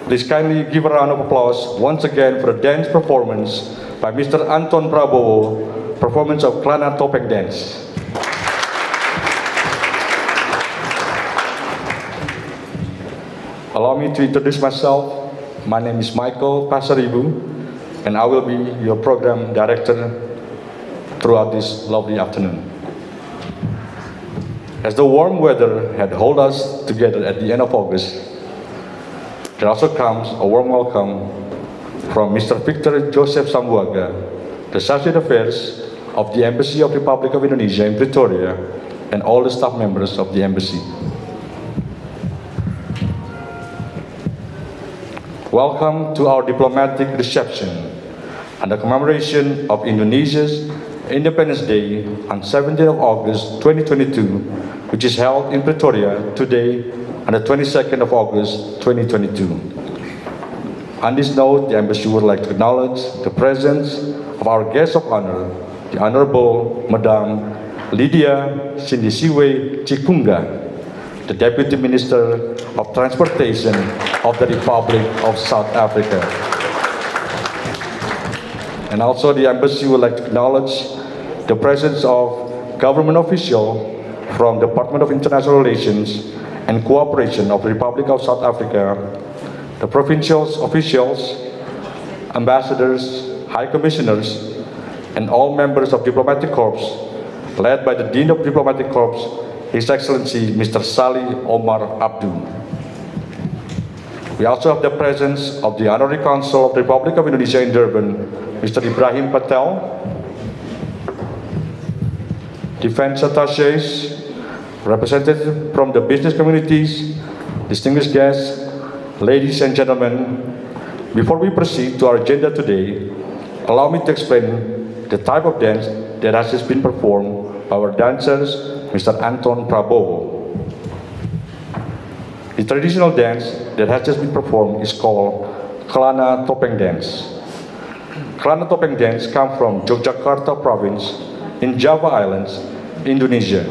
Please kindly give a round of applause once again for the dance performance by Mr. Anton Prabowo, performance of Klana Topeng dance. Allow me to introduce myself. My name is Michael Pasaribu, and I will be your program director throughout this lovely afternoon. As the warm weather had held us together at the end of August, there also comes a warm welcome from Mr. Victor Joseph Sambuaga, the Associate Affairs of the Embassy of the Republic of Indonesia in Pretoria, and all the staff members of the embassy. Welcome to our diplomatic reception and the commemoration of Indonesia's Independence Day on 17th of August 2022, which is held in Pretoria today on the 22nd of August 2022. On this note, the embassy would like to acknowledge the presence of our guest of honor, the Honorable Madam Lydia S Chikunga, the Deputy Minister of Transportation of the Republic of South Africa. And also the embassy would like to acknowledge the presence of government officials from the Department of International Relations and Cooperation of the Republic of South Africa, the provincial officials, ambassadors, high commissioners, and all members of Diplomatic Corps, led by the Dean of Diplomatic Corps, His Excellency Mr. Salih Omar Abdu. We also have the presence of the Honorary Consul of the Republic of Indonesia in Durban, Mr. Ibrahim Patel, defense attaches, representatives from the business communities, distinguished guests, ladies and gentlemen. Before we proceed to our agenda today, allow me to explain the type of dance that has just been performed by our dancers, Mr. Anton Prabowo. The traditional dance that has just been performed is called Klana Topeng dance. Klana Topeng dance comes from Yogyakarta province in Java Islands, Indonesia.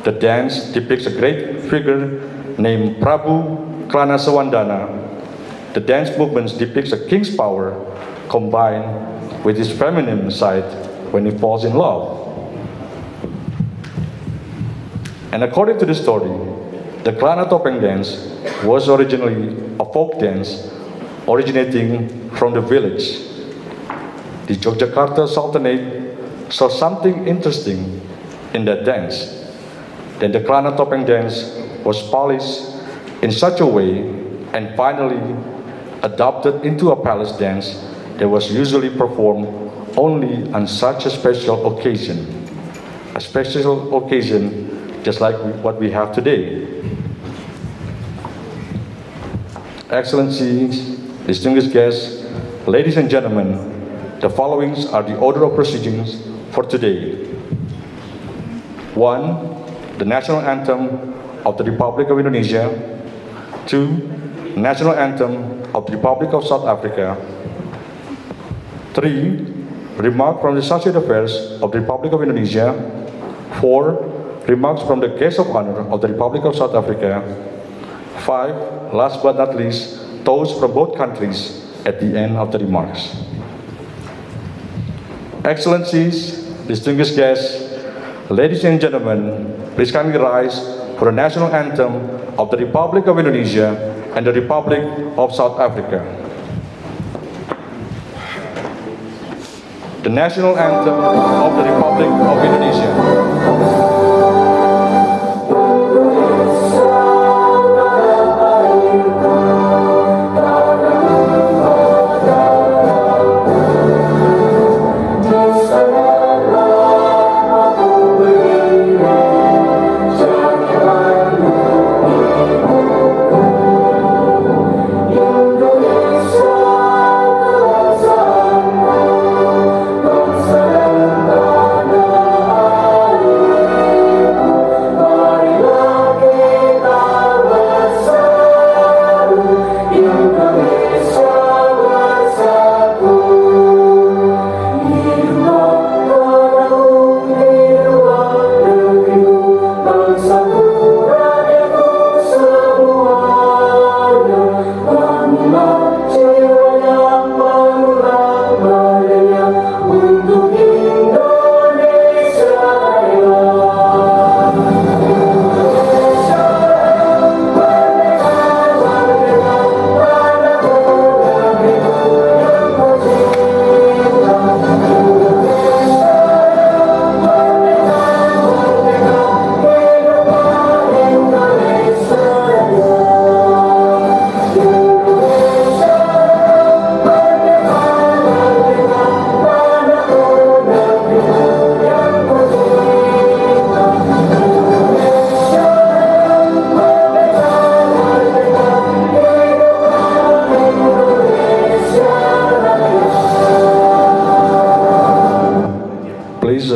The dance depicts a great figure named Prabu Klana Sewandana. The dance movement depicts a king's power combined with his feminine side when he falls in love. And according to the story, the Klana Topeng dance was originally a folk dance originating from the village. The Yogyakarta Sultanate saw something interesting in that dance. Then the Klana Topeng dance was polished in such a way and finally adopted into a palace dance that was usually performed only on such a special occasion. A special occasion just like what we have today. Excellencies, distinguished guests, ladies and gentlemen, the following are the order of proceedings for today. 1. The National Anthem of the Republic of Indonesia. 2. National Anthem of the Republic of South Africa. 3. Remark from the Associate Affairs of the Republic of Indonesia. 4. Remarks from the Guest of Honor of the Republic of South Africa. 5. Last but not least, toast from both countries at the end of the remarks. Excellencies, distinguished guests, ladies and gentlemen, please kindly rise for the National Anthem of the Republic of Indonesia and the Republic of South Africa. The National Anthem of the Republic of Indonesia.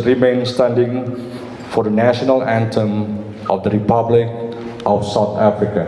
remain standing for the national anthem of the Republic of South Africa.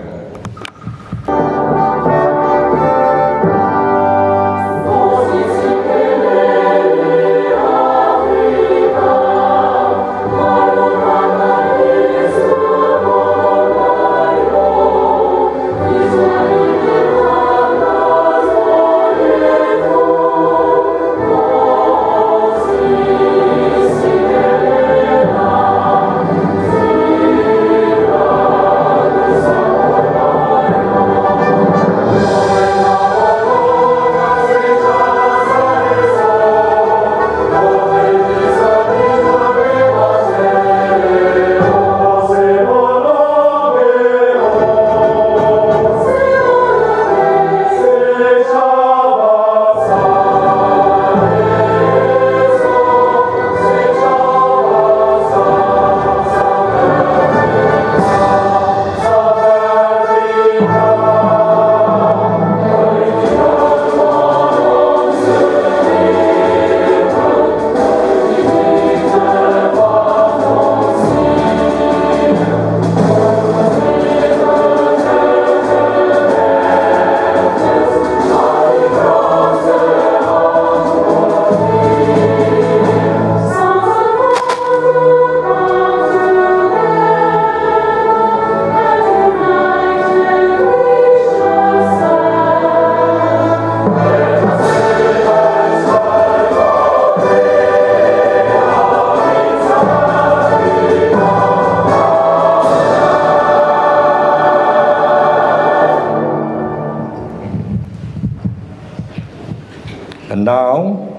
And now,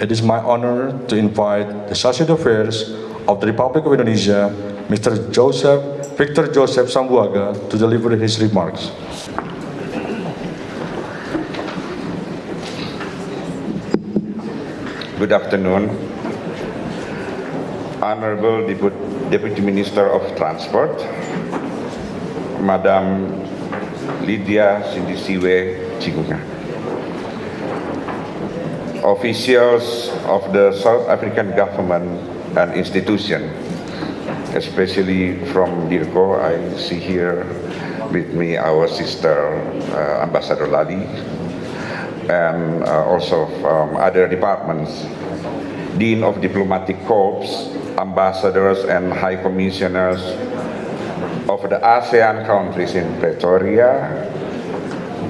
it is my honor to invite the Associate Affairs of the Republic of Indonesia, Mr. Victor Joseph Sambuaga, to deliver his remarks. Good afternoon, Honorable Deputy Minister of Transport, Madam Lydia S, officials of the South African government and institution, especially from DIRCO. I see here with me our sister Ambassador Lali, and also from other departments, Dean of Diplomatic Corps, ambassadors and high commissioners of the ASEAN countries in Pretoria,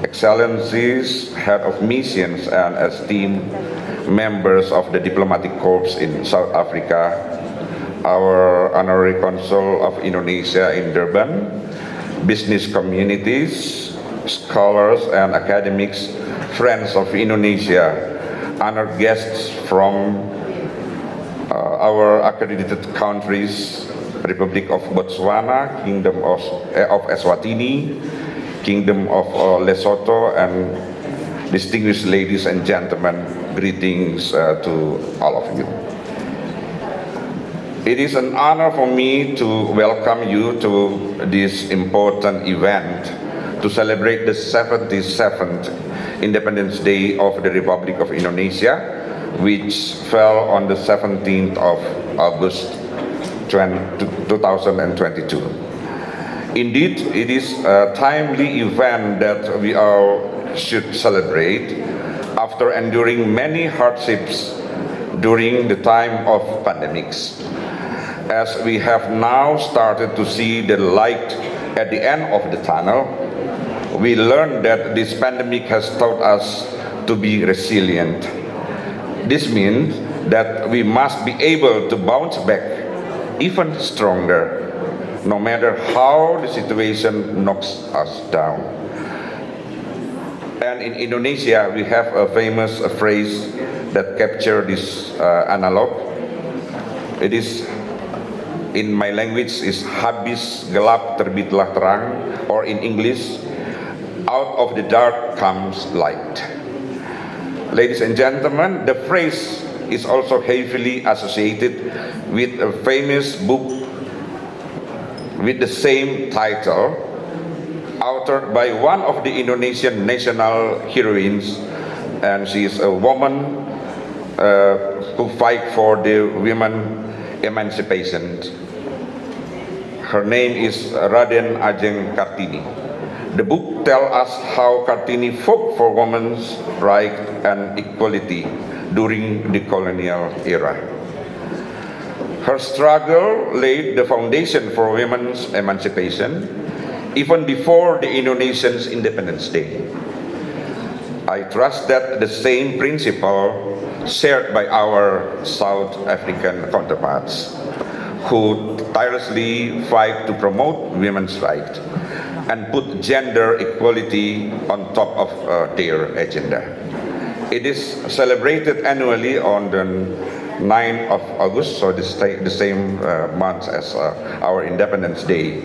Excellencies, head of missions and esteemed members of the diplomatic corps in South Africa, our Honorary Consul of Indonesia in Durban, business communities, scholars and academics, friends of Indonesia, honored guests from our accredited countries, Republic of Botswana, Kingdom of Eswatini, Kingdom of Lesotho, and distinguished ladies and gentlemen, greetings to all of you. It is an honor for me to welcome you to this important event to celebrate the 77th Independence Day of the Republic of Indonesia, which fell on the 17th of August 2022. Indeed, it is a timely event that we all should celebrate after enduring many hardships during the time of pandemics. As we have now started to see the light at the end of the tunnel, we learned that this pandemic has taught us to be resilient. This means that we must be able to bounce back even stronger, no matter how the situation knocks us down. And in Indonesia, we have a famous phrase that captures this analog. It is, in my language, is habis gelap terbitlah terang, or in English, out of the dark comes light. Ladies and gentlemen, the phrase is also heavily associated with a famous book with the same title, authored by one of the Indonesian national heroines, and she is a woman who fight for the women emancipation. Her name is Raden Ajeng Kartini. The book tells us how Kartini fought for women's rights and equality during the colonial era. Her struggle laid the foundation for women's emancipation even before the Indonesian's Independence Day. I trust that the same principle shared by our South African counterparts, who tirelessly fight to promote women's rights and put gender equality on top of their agenda. It is celebrated annually on the 9th of August, so the same month as our Independence Day,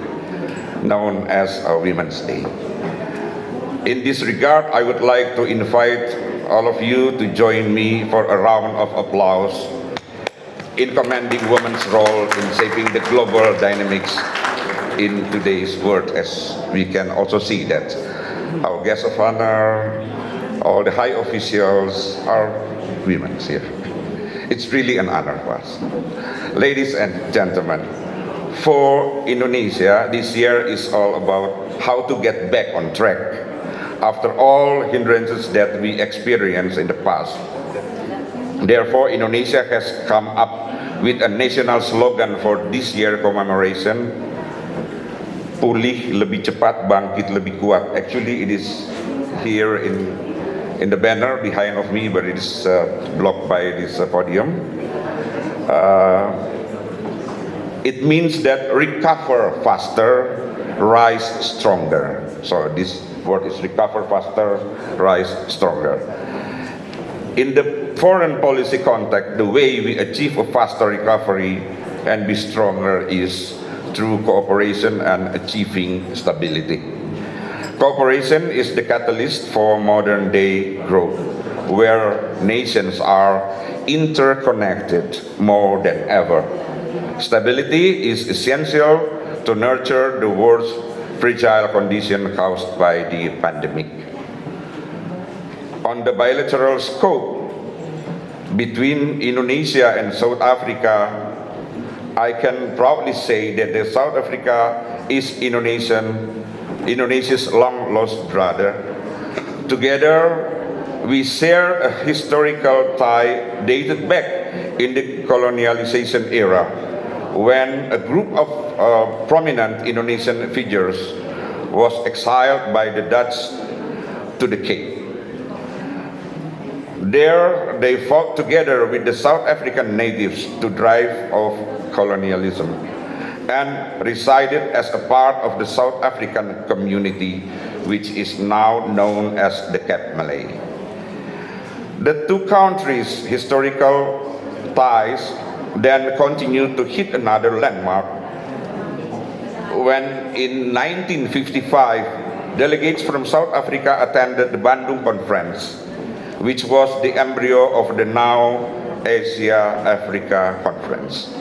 known as Women's Day. In this regard, I would like to invite all of you to join me for a round of applause in commending women's role in shaping the global dynamics in today's world, as we can also see that our guests of honor, all the high officials are women here. It's really an honor for us. Ladies and gentlemen, for Indonesia, this year is all about how to get back on track after all hindrances that we experienced in the past. Therefore, Indonesia has come up with a national slogan for this year commemoration, pulih lebih cepat, bangkit lebih kuat. Actually, it is here in the banner behind of me, but it is blocked by this podium. It means that recover faster, rise stronger. So this word is recover faster, rise stronger. In the foreign policy context, the way we achieve a faster recovery and be stronger is through cooperation and achieving stability. Cooperation is the catalyst for modern day growth, where nations are interconnected more than ever. Stability is essential to nurture the world's fragile condition caused by the pandemic. On the bilateral scope between Indonesia and South Africa, I can proudly say that South Africa is Indonesia's long-lost brother. Together, we share a historical tie dated back in the colonialization era, when a group of prominent Indonesian figures was exiled by the Dutch to the Cape. There, they fought together with the South African natives to drive off colonialism and resided as a part of the South African community, which is now known as the Cape Malay. The two countries' historical ties then continued to hit another landmark when in 1955 delegates from South Africa attended the Bandung Conference, which was the embryo of the now Asia-Africa Conference.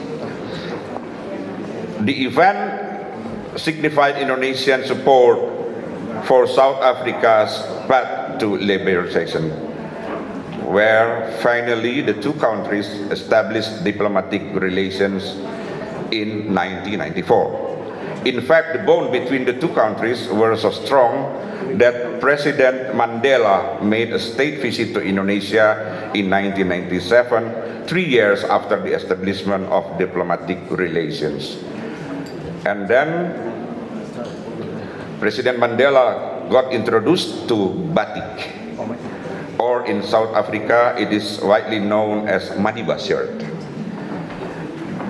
The event signified Indonesian support for South Africa's path to liberation, where finally the two countries established diplomatic relations in 1994. In fact, the bond between the two countries were so strong that President Mandela made a state visit to Indonesia in 1997, 3 years after the establishment of diplomatic relations. And then President Mandela got introduced to batik, or in South Africa it is widely known as Madiba shirt.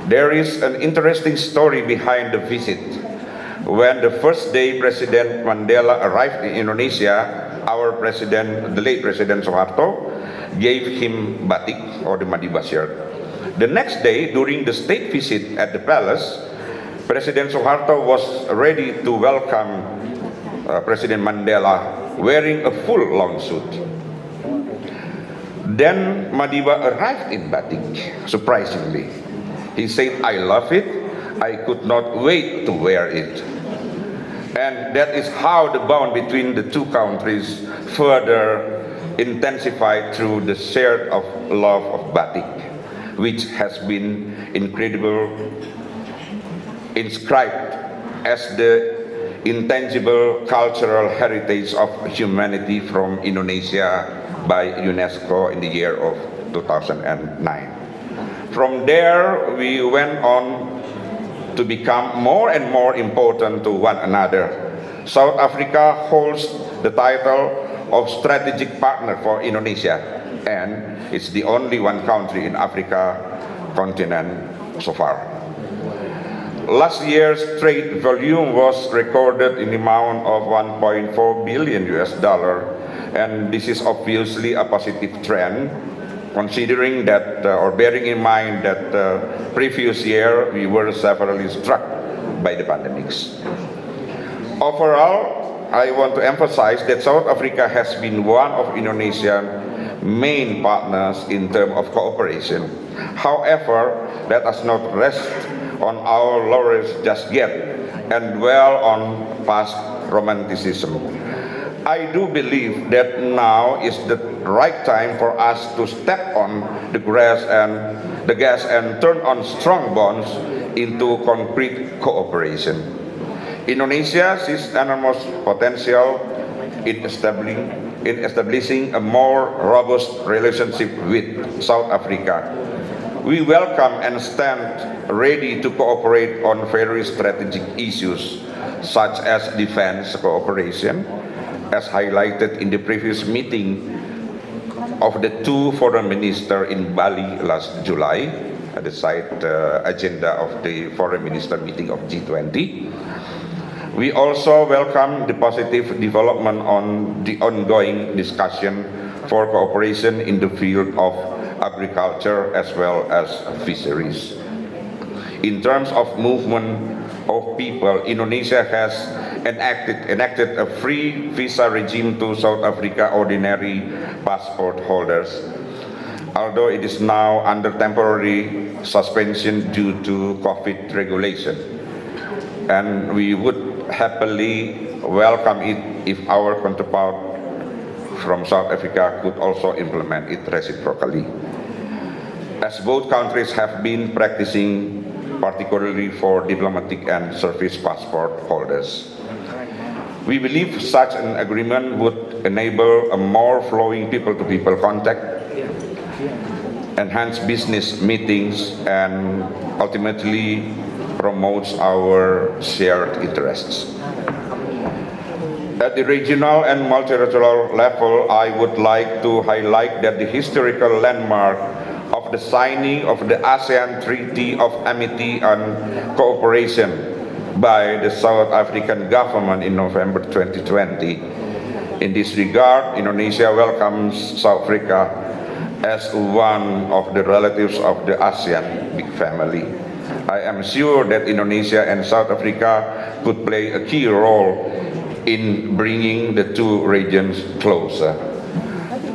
There is an interesting story behind the visit. When the first day President Mandela arrived in Indonesia, our president, the late President Soeharto, gave him batik, or the Madiba shirt. The next day, during the state visit at the palace, President Soeharto was ready to welcome President Mandela wearing a full long suit. Then Madiba arrived in batik, surprisingly. He said, "I love it. I could not wait to wear it." And that is how the bond between the two countries further intensified through the shared love of batik. which has been inscribed as the intangible cultural heritage of humanity from Indonesia by UNESCO in the year of 2009. From there, we went on to become more and more important to one another. South Africa holds the title of strategic partner for Indonesia, and it's the only one country in Africa continent so far. Last year's trade volume was recorded in the amount of $1.4 billion, and this is obviously a positive trend, considering that or bearing in mind that previous year we were severely struck by the pandemics. Overall, I want to emphasize that South Africa has been one of Indonesia's main partners in terms of cooperation. However, let us not rest on our laurels just yet and dwell on past romanticism. I do believe that now is the right time for us to step on the gas and turn on strong bonds into concrete cooperation. Indonesia sees enormous potential in establishing a more robust relationship with South Africa. We welcome and stand ready to cooperate on very strategic issues such as defense cooperation, as highlighted in the previous meeting of the two foreign ministers in Bali last July, at the side agenda of the foreign minister meeting of G20. We also welcome the positive development on the ongoing discussion for cooperation in the field of agriculture as well as fisheries. In terms of movement of people, Indonesia has enacted a free visa regime to South Africa ordinary passport holders, although it is now under temporary suspension due to COVID regulation. And we would happily welcome it if our counterpart from South Africa could also implement it reciprocally, as both countries have been practicing, particularly for diplomatic and service passport holders. We believe such an agreement would enable a more flowing people-to-people contact, enhance business meetings, and ultimately promotes our shared interests. At the regional and multilateral level, I would like to highlight that the historical landmark of the signing of the ASEAN Treaty of Amity and Cooperation by the South African government in November 2020. In this regard, Indonesia welcomes South Africa as one of the relatives of the ASEAN big family. I am sure that Indonesia and South Africa could play a key role in bringing the two regions closer.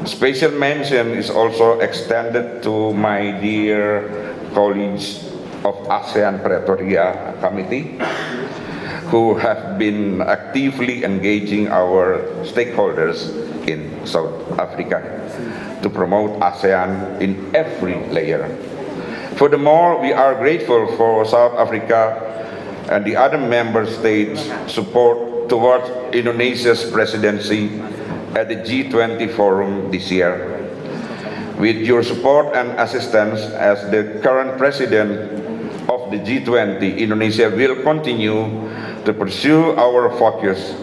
Special mention is also extended to my dear colleagues of ASEAN Pretoria Committee, who have been actively engaging our stakeholders in South Africa to promote ASEAN in every layer. Furthermore, we are grateful for South Africa and the other member states' support towards Indonesia's presidency at the G20 forum this year. With your support and assistance as the current president of the G20, Indonesia will continue to pursue our focus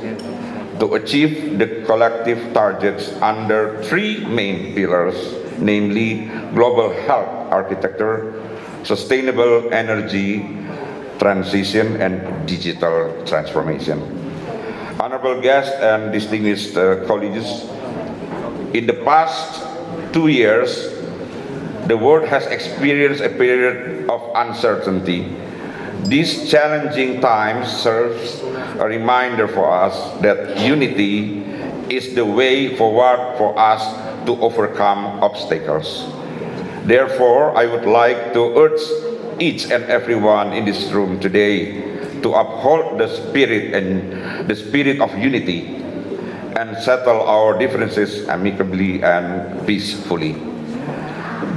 to achieve the collective targets under three main pillars, namely global health architecture, sustainable energy transition, and digital transformation. Honorable guests and distinguished colleagues, in the past 2 years, the world has experienced a period of uncertainty. These challenging times serves a reminder for us that unity is the way forward for us to overcome obstacles. Therefore, I would like to urge each and everyone in this room today to uphold the spirit of unity and settle our differences amicably and peacefully.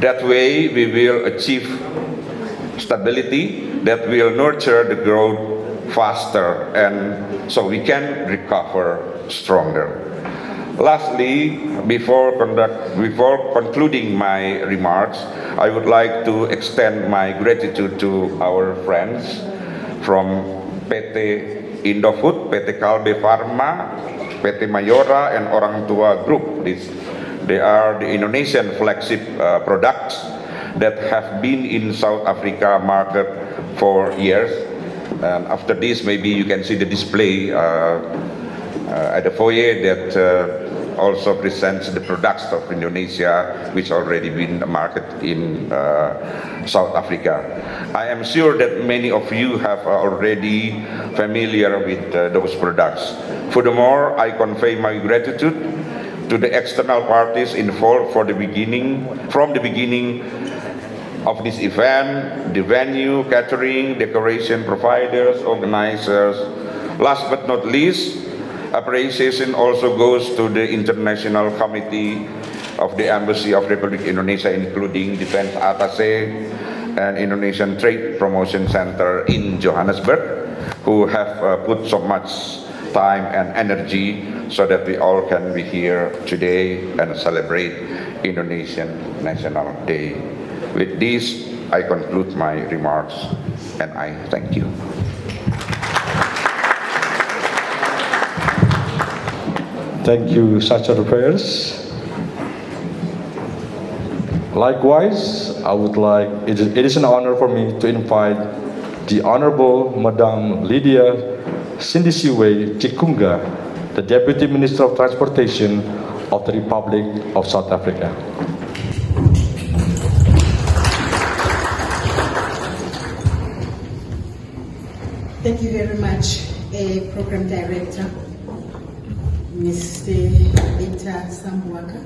That way we will achieve stability that will nurture the growth faster, and so we can recover stronger. Lastly, before concluding my remarks, I would like to extend my gratitude to our friends from PT Indofood, PT Kalbe Farma, PT Mayora, and Orang Tua Group. They are the Indonesian flagship products that have been in South Africa market for years. And after this, maybe you can see the display at the foyer that also presents the products of Indonesia, which already been market in South Africa. I am sure that many of you have already familiar with those products. Furthermore, I convey my gratitude to the external parties involved from the beginning of this event, the venue, catering, decoration providers, organizers. Last but not least, appreciation also goes to the International Committee of the Embassy of Republic Indonesia, including Defense Attaché and Indonesian Trade Promotion Center in Johannesburg, who have put so much time and energy so that we all can be here today and celebrate Indonesian National Day. With this, I conclude my remarks and I thank you. Thank you, Sacha Affairs. Likewise, it is an honor for me to invite the Honorable Madam Lydia Sindisiwe Chikunga, the Deputy Minister of Transportation of the Republic of South Africa. Thank you very much, Program Director, Mr. Peter Sambuaka,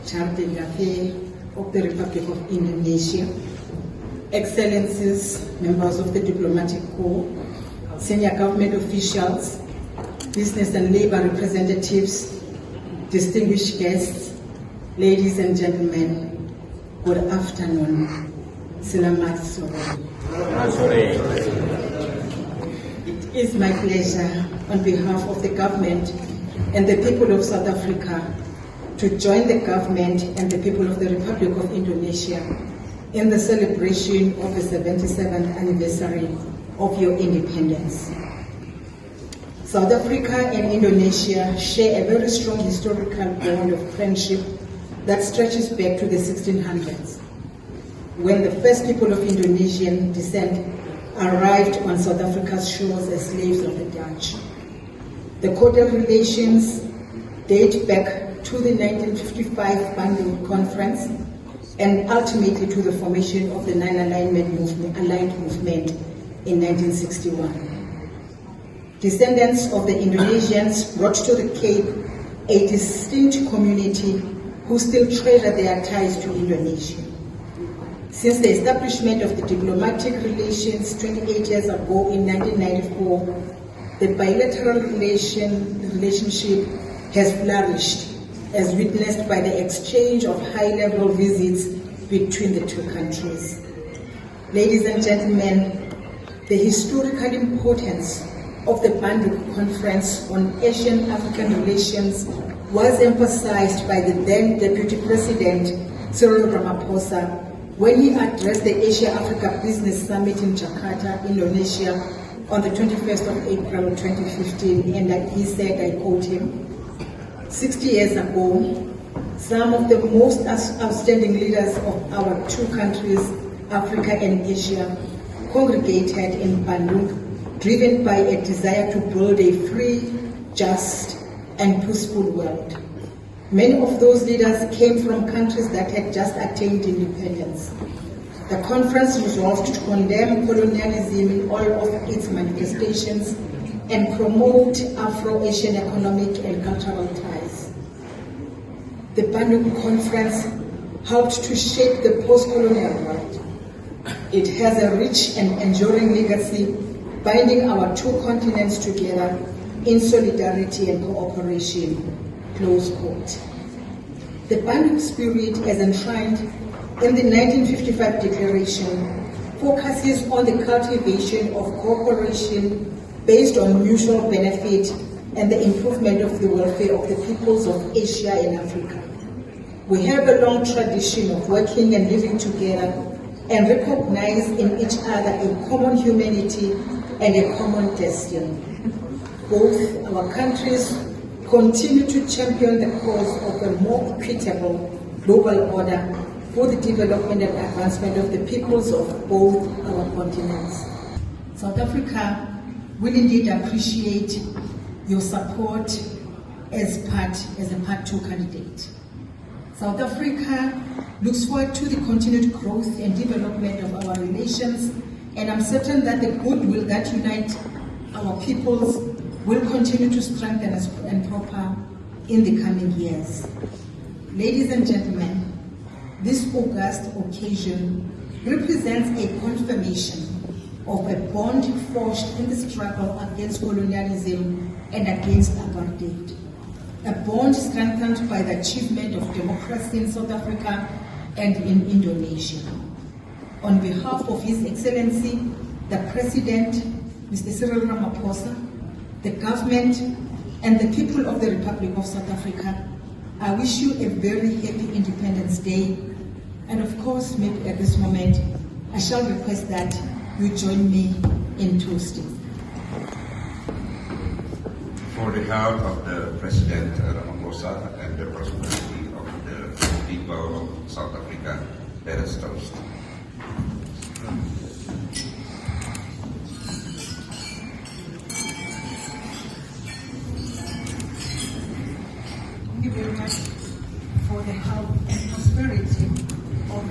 Chartered Affairs of the Republic of Indonesia, Excellencies, members of the Diplomatic Corps, senior government officials, business and labor representatives, distinguished guests, ladies and gentlemen, good afternoon. Selamat sore. It is my pleasure, on behalf of the government and the people of South Africa, to join the government and the people of the Republic of Indonesia in the celebration of the 77th anniversary of your independence. South Africa and Indonesia share a very strong historical bond of friendship that stretches back to the 1600s, when the first people of Indonesian descent arrived on South Africa's shores as slaves of the Dutch. The cordial relations date back to the 1955 Bandung Conference and ultimately to the formation of the Non-Aligned Movement in 1961. Descendants of the Indonesians brought to the Cape a distinct community who still treasure their ties to Indonesia. Since the establishment of the diplomatic relations 28 years ago in 1994, the bilateral relationship has flourished, as witnessed by the exchange of high-level visits between the two countries. Ladies and gentlemen, the historical importance of the Bandung Conference on Asian-African relations was emphasized by the then Deputy President Cyril Ramaphosa when he addressed the Asia-Africa Business Summit in Jakarta, Indonesia, on the 21st of April 2015, and he said, I quote him, 60 years ago, some of the most outstanding leaders of our two countries, Africa and Asia, congregated in Bandung, driven by a desire to build a free, just, and peaceful world. Many of those leaders came from countries that had just attained independence. The conference resolved to condemn colonialism in all of its manifestations and promote Afro-Asian economic and cultural ties. The Bandung Conference helped to shape the post-colonial world. It has a rich and enduring legacy, binding our two continents together in solidarity and cooperation. Close quote. The Bandung spirit, as enshrined in the 1955 declaration focuses on the cultivation of cooperation based on mutual benefit and the improvement of the welfare of the peoples of Asia and Africa. We have a long tradition of working and living together and recognize in each other a common humanity and a common destiny. Both our countries continue to champion the cause of a more equitable global order for the development and advancement of the peoples of both our continents. South Africa will indeed appreciate your support as a Part 2 candidate. South Africa looks forward to the continued growth and development of our relations, and I'm certain that the goodwill that unites our peoples will continue to strengthen and prosper in the coming years. Ladies and gentlemen, this august occasion represents a confirmation of a bond forged in the struggle against colonialism and against apartheid. A bond strengthened by the achievement of democracy in South Africa and in Indonesia. On behalf of His Excellency, the President, Mr. Cyril Ramaphosa, the government, and the people of the Republic of South Africa, I wish you a very happy Independence Day. And of course, maybe at this moment, I shall request that you join me in toasting. For the health of the President Ramaphosa and the prosperity of the people of South Africa, let us toast. Thank you very much for the health and prosperity of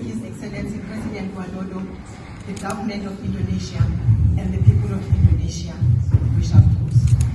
His Excellency President Widodo, the government of Indonesia, and the people of Indonesia. We shall toast.